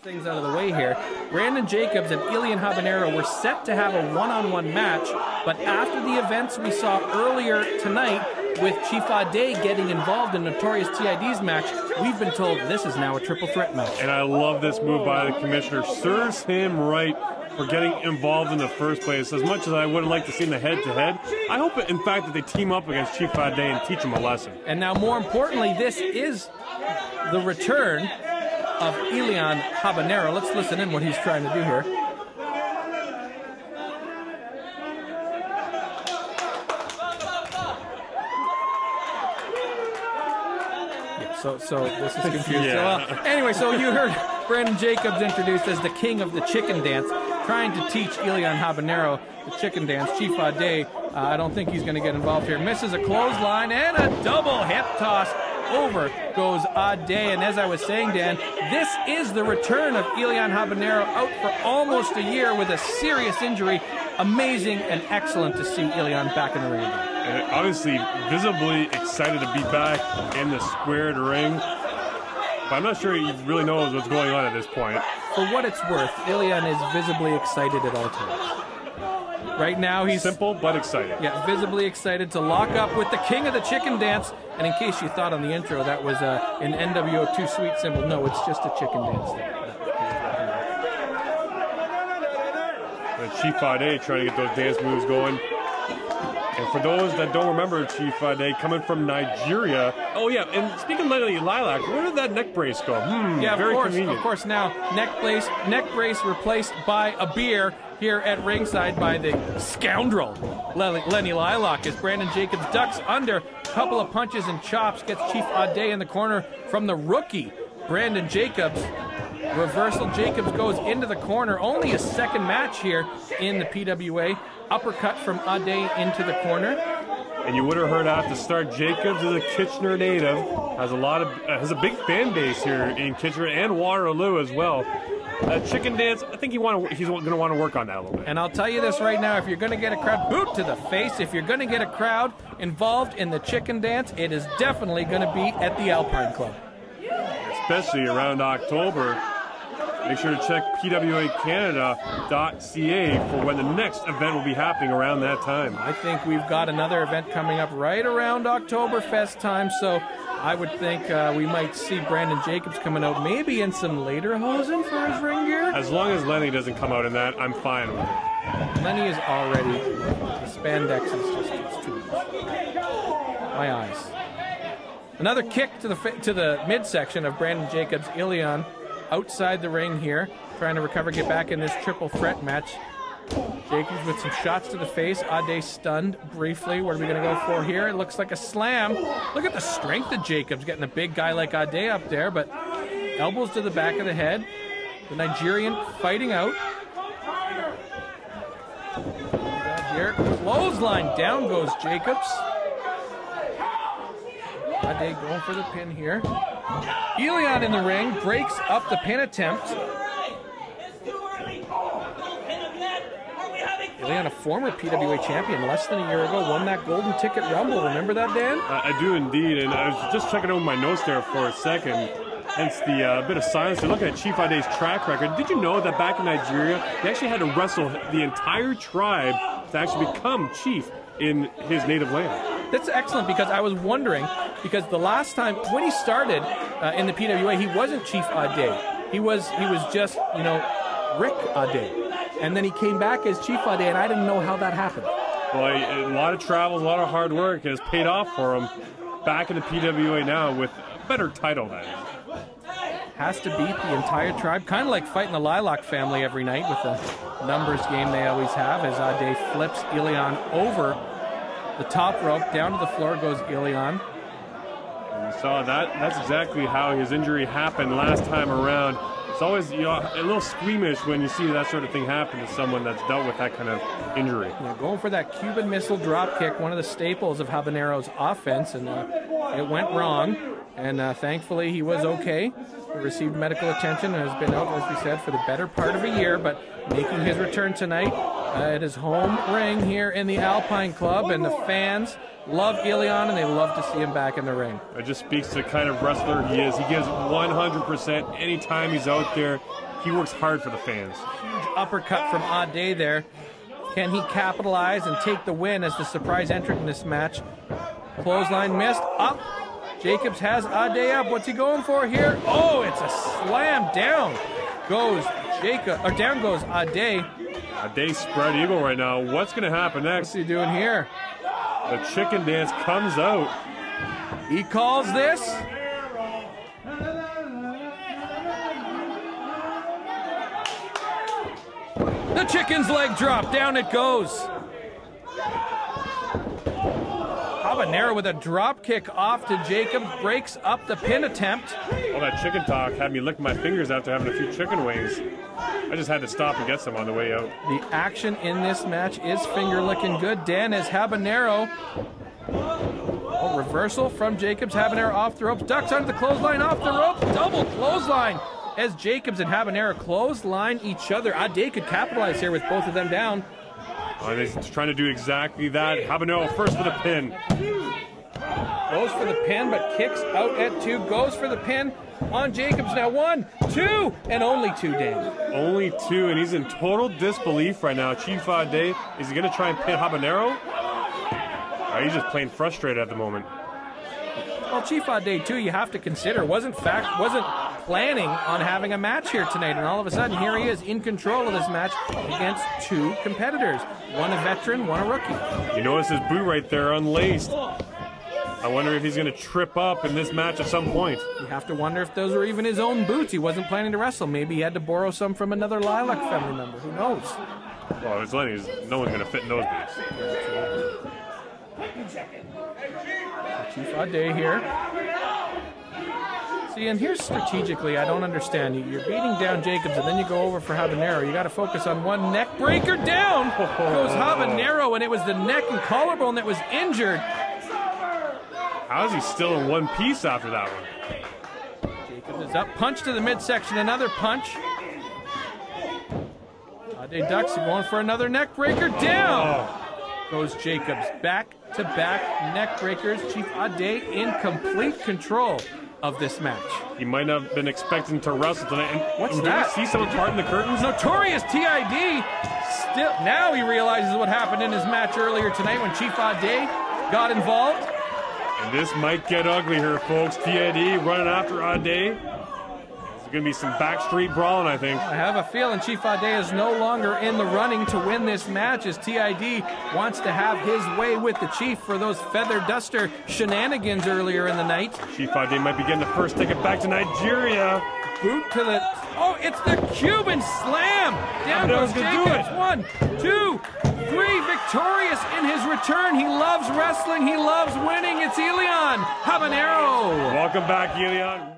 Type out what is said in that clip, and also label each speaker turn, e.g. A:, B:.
A: Things out of the way here. Brandon Jacobs and Elian Habanero were set to have a one-on-one match, but after the events we saw earlier tonight with Chief Ade getting involved in Notorious TID's match, we've been told this is now a triple threat match.
B: And I love this move by the commissioner. Serves him right for getting involved in the first place. As much as I would like to see the head-to-head, I hope, in fact, that they team up against Chief Ade and teach him a lesson.
A: And now, more importantly, this is the return of Elian Habanero. Let's listen in what he's trying to do here. Yeah, so this is confusing.
B: Yeah.
A: So, anyway, so you heard Brandon Jacobs introduced as the king of the chicken dance, trying to teach Elian Habanero the chicken dance. Chief Ade, I don't think he's going to get involved here. Misses a clothesline and a double hip toss. Over goes Ade, and as I was saying, Dan, this is the return of Elian Habanero, out for almost a year with a serious injury. Amazing and excellent to see Elian back in the ring again.
B: And obviously, visibly excited to be back in the squared ring, but I'm not sure he really knows what's going on at this point.
A: For what it's worth, Elian is visibly excited at all times. Right now, he's
B: simple but excited.
A: Yeah, visibly excited to lock up with the king of the chicken dance. And in case you thought on the intro that was an NWO2 sweet symbol, no, it's just a chicken dance there.
B: And Chief Ade trying to get those dance moves going. And for those that don't remember Chief Ade, coming from Nigeria. Oh yeah, and speaking of Lilac, where did that neck brace go?
A: Yeah,
B: very convenient.
A: Of course. Now neck brace replaced by a beer here at ringside by the scoundrel Lenny Lilac, as Brandon Jacobs ducks under, a couple of punches and chops, gets Chief Ade in the corner from the rookie Brandon Jacobs. Reversal Jacobs goes into the corner. Only a second match here in the PWA. Uppercut from Ade into the corner.
B: And you would have heard out to start, Jacobs is a Kitchener native, has a big fan base here in Kitchener and Waterloo as well. Chicken dance, I think he's going to want to work on that a little bit.
A: And I'll tell you this right now, if you're going to get a crowd, boot to the face, if you're going to get a crowd involved in the chicken dance, it is definitely going to be at the Alpine Club.
B: Especially around October. Make sure to check pwacanada.ca for when the next event will be happening around that time.
A: I think we've got another event coming up right around Oktoberfest time, so I would think we might see Brandon Jacobs coming out maybe in some lederhosen for his ring gear.
B: As long as Lenny doesn't come out in that, I'm fine with it.
A: Lenny is already, the spandex is just, it's too much. My eyes. Another kick to the midsection of Brandon Jacobs. Elian outside the ring here, trying to recover, get back in this triple threat match. Jacobs with some shots to the face. Ade stunned briefly. What are we going to go for here? It looks like a slam. Look at the strength of Jacobs, getting a big guy like Ade up there, but elbows to the back of the head. The Nigerian fighting out. Here, clothesline, down goes Jacobs. Ade going for the pin here. Elian in the ring, breaks up the pin attempt. Elian, a former PWA champion, less than a year ago, won that Golden Ticket Rumble. Remember that, Dan?
B: I do indeed, and I was just checking over my notes there for a second. Hence the bit of silence. They're looking at Chief Ade's track record. Did you know that back in Nigeria, they actually had to wrestle the entire tribe to actually become chief in his native land?
A: That's excellent, because I was wondering, because the last time when he started in the PWA, he wasn't Chief Ade. He was just, you know, Rick Ade. And then he came back as Chief Ade, and I didn't know how that happened.
B: Well, a lot of travels, a lot of hard work has paid off for him back in the PWA now with a better title than him.
A: Has to beat the entire tribe, kind of like fighting the Lilac family every night with the numbers game they always have, as Ade flips Elian over the top rope. Down to the floor goes Elian.
B: And you saw that. That's exactly how his injury happened last time around. It's always, you know, a little squeamish when you see that sort of thing happen to someone that's dealt with that kind of injury.
A: Yeah, going for that Cuban missile drop kick, one of the staples of Habanero's offense, and it went wrong. And thankfully he was okay. He received medical attention and has been out, as we said, for the better part of a year, but making his return tonight at his home ring here in the Alpine Club, and the fans love Elian and they love to see him back in the ring.
B: It just speaks to the kind of wrestler he is. He gives 100% anytime he's out there. He works hard for the fans.
A: Huge uppercut from Ade there. Can he capitalize and take the win as the surprise entrant in this match? Clothesline missed. Up. Jacobs has Ade up. What's he going for here? Oh, it's a slam. Down goes Jacob, or down goes Ade.
B: Ade spread eagle right now. What's going to happen next?
A: What's he doing here?
B: The chicken dance comes out.
A: He calls this. The chicken's leg drop. Down it goes. Habanero with a drop kick off to Jacob. Breaks up the pin attempt.
B: All that chicken talk had me lick my fingers after having a few chicken wings. I just had to stop and get some on the way out.
A: The action in this match is finger licking good. Dan as Habanero. Oh, reversal from Jacobs. Habanero off the ropes. Ducks under the clothesline off the rope. Double clothesline as Jacobs and Habanero clothesline each other. Ade could capitalize here with both of them down.
B: Oh, he's trying to do exactly that. Habanero first for the pin.
A: Goes for the pin, but kicks out at 2. Goes for the pin on Jacobs now. 1, 2, and only 2, Dan.
B: Only 2, and he's in total disbelief right now. Chief Ade, is he going to try and pin Habanero? Or he's just plain frustrated at the moment.
A: Well, Chief Ade, too, you have to consider, wasn't planning on having a match here tonight, and all of a sudden, here he is in control of this match against 2 competitors. One a veteran, one a rookie.
B: You notice his boot right there, unlaced. I wonder if he's going to trip up in this match at some point.
A: You have to wonder if those were even his own boots. He wasn't planning to wrestle. Maybe he had to borrow some from another Lilac family member. Who knows?
B: Well, it's Lenny's. No one's going to fit in those boots.
A: Chief Ade here. See, and here's strategically, I don't understand. You're beating down Jacobs, and then you go over for Habanero. You got to focus on one neck breaker. Down goes Habanero, and it was the neck and collarbone that was injured.
B: How is he still in one piece after that one?
A: Jacobs is up. Punch to the midsection. Another punch. Ade ducks going for another neck breaker. Down goes Jacobs. Back-to-back neck breakers. Chief Ade in complete control of this match.
B: He might not have been expecting to wrestle tonight. And
A: what's that?
B: Did you see someone parting the curtains?
A: Notorious TID. Still, now he realizes what happened in his match earlier tonight when Chief Ade got involved.
B: And this might get ugly here, folks. TID running after Ade. There's going to be some backstreet brawling, I think.
A: I have a feeling Chief Ade is no longer in the running to win this match as TID wants to have his way with the Chief for those feather duster shenanigans earlier in the night.
B: Chief Ade might be getting the first ticket back to Nigeria.
A: Boot to the... Oh, it's the Cuban slam! Down goes Jacobs. 1, 2, 3. Victorious in his return. He loves wrestling. He loves winning. It's Elian Habanero.
B: Welcome back, Elian.